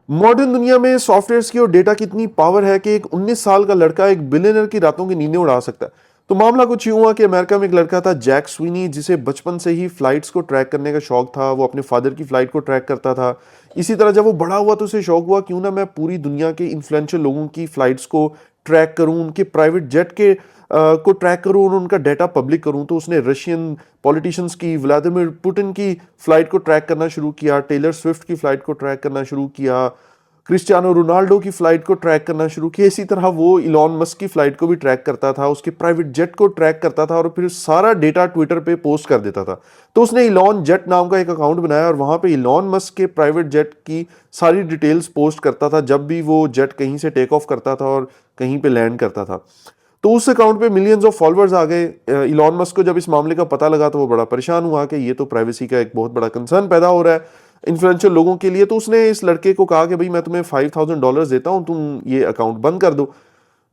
Modern दुनिया में softwares की और डेटा की इतनी पावर है कि एक 19 साल का लड़का एक बिलियनर की रातों की नींदें उड़ा सकता है। तो मामला कुछ यूं हुआ कि अमेरिका में एक लड़का था जैक स्विनी, जिसे बचपन से ही फ्लाइट्स को ट्रैक करने का शौक था। वो अपने फादर की फ्लाइट को ट्रैक करता था। इसी तरह जब वो बड़ा हुआ तो उसे शौक हुआ क्यों ना मैं पूरी दुनिया के इन्फ्लुएंशियल लोगों की फ्लाइट्स को ट्रैक करूं, उनके प्राइवेट जेट के को ट्रैक करूं और उनका डाटा पब्लिक करूं। तो उसने रशियन पॉलिटिशियंस की, व्लादिमीर पुतिन की फ्लाइट को ट्रैक करना शुरू किया, टेलर स्विफ्ट की फ्लाइट को ट्रैक करना शुरू किया, क्रिस्टियानो रोनाल्डो की फ्लाइट को ट्रैक करना शुरू किया। इसी तरह वो इलॉन मस्क की फ्लाइट को भी ट्रैक करता था, उसके प्राइवेट जेट को ट्रैक करता था और फिर सारा डेटा ट्विटर पे पोस्ट कर देता था। तो उसने इलॉन जेट नाम का एक अकाउंट बनाया और वहां पे इलॉन मस्क के प्राइवेट जेट की सारी डिटेल्स पोस्ट करता था जब भी वो जेट कहीं से टेक ऑफ करता था और कहीं पे लैंड करता था। तो उस अकाउंट पे मिलियंस ऑफ फॉलोअर्स आ गए। इलॉन मस्क को जब इस मामले का पता लगा तो वो बड़ा परेशान हुआ कि ये तो प्राइवेसी का एक बहुत बड़ा कंसर्न पैदा हो रहा है इन्फ्लुएंशियल लोगों के लिए। तो उसने इस लड़के को कहा कि भाई मैं तुम्हें $5,000 देता हूं, तुम ये अकाउंट बंद कर दो।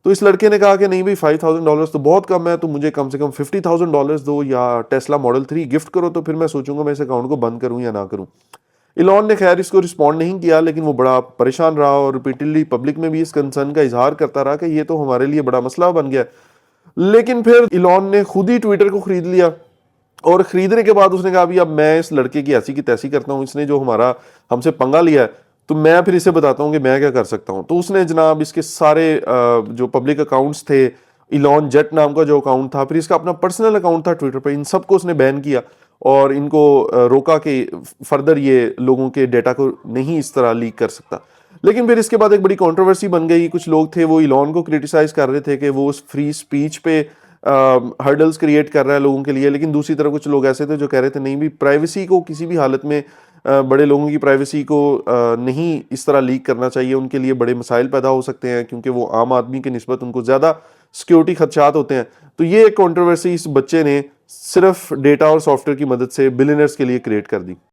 तो इस लड़के ने कहा कि नहीं भाई, $5,000 तो बहुत कम है, तो मुझे कम से कम $50,000 दो या टेस्ला मॉडल 3 गिफ्ट करो, तो फिर मैं सोचूंगा मैं इस अकाउंट को बंद करूं या ना करूं। इलॉन ने खैर इसको रिस्पॉन्ड नहीं किया, लेकिन वो बड़ा परेशान रहा और रिपीटेडली पब्लिक में भी इस कंसर्न का इजहार करता रहा कि ये तो हमारे लिए बड़ा मसला बन गया। लेकिन फिर इलॉन ने खुद ही ट्विटर को खरीद लिया और खरीदने के बाद उसने कहा अभी अब मैं इस लड़के की ऐसी की तैसी करता हूँ, इसने जो हमारा हमसे पंगा लिया है तो मैं फिर इसे बताता हूँ कि मैं क्या कर सकता हूँ। तो उसने जनाब इसके सारे जो पब्लिक अकाउंट्स थे, इलॉन जेट नाम का जो अकाउंट था, फिर इसका अपना पर्सनल अकाउंट था ट्विटर पर, इन सबको उसने बैन किया और इनको रोका कि फर्दर ये लोगों के डेटा को नहीं इस तरह लीक कर सकता। लेकिन फिर इसके बाद एक बड़ी कंट्रोवर्सी बन गई। कुछ लोग थे वो इलॉन को क्रिटिसाइज कर रहे थे कि वो उस फ्री स्पीच पे हर्डल्स क्रिएट कर रहा है लोगों के लिए, लेकिन दूसरी तरफ कुछ लोग ऐसे थे जो कह रहे थे नहीं भी, प्राइवेसी को किसी भी हालत में बड़े लोगों की प्राइवेसी को नहीं इस तरह लीक करना चाहिए। उनके लिए बड़े मसाइल पैदा हो सकते हैं क्योंकि वो आम आदमी के निस्बत उनको ज़्यादा सिक्योरिटी खदशात होते हैं। तो ये एक कंट्रोवर्सी इस बच्चे ने सिर्फ डेटा और सॉफ्टवेयर की मदद से बिलियनर्स के लिए क्रिएट कर दी।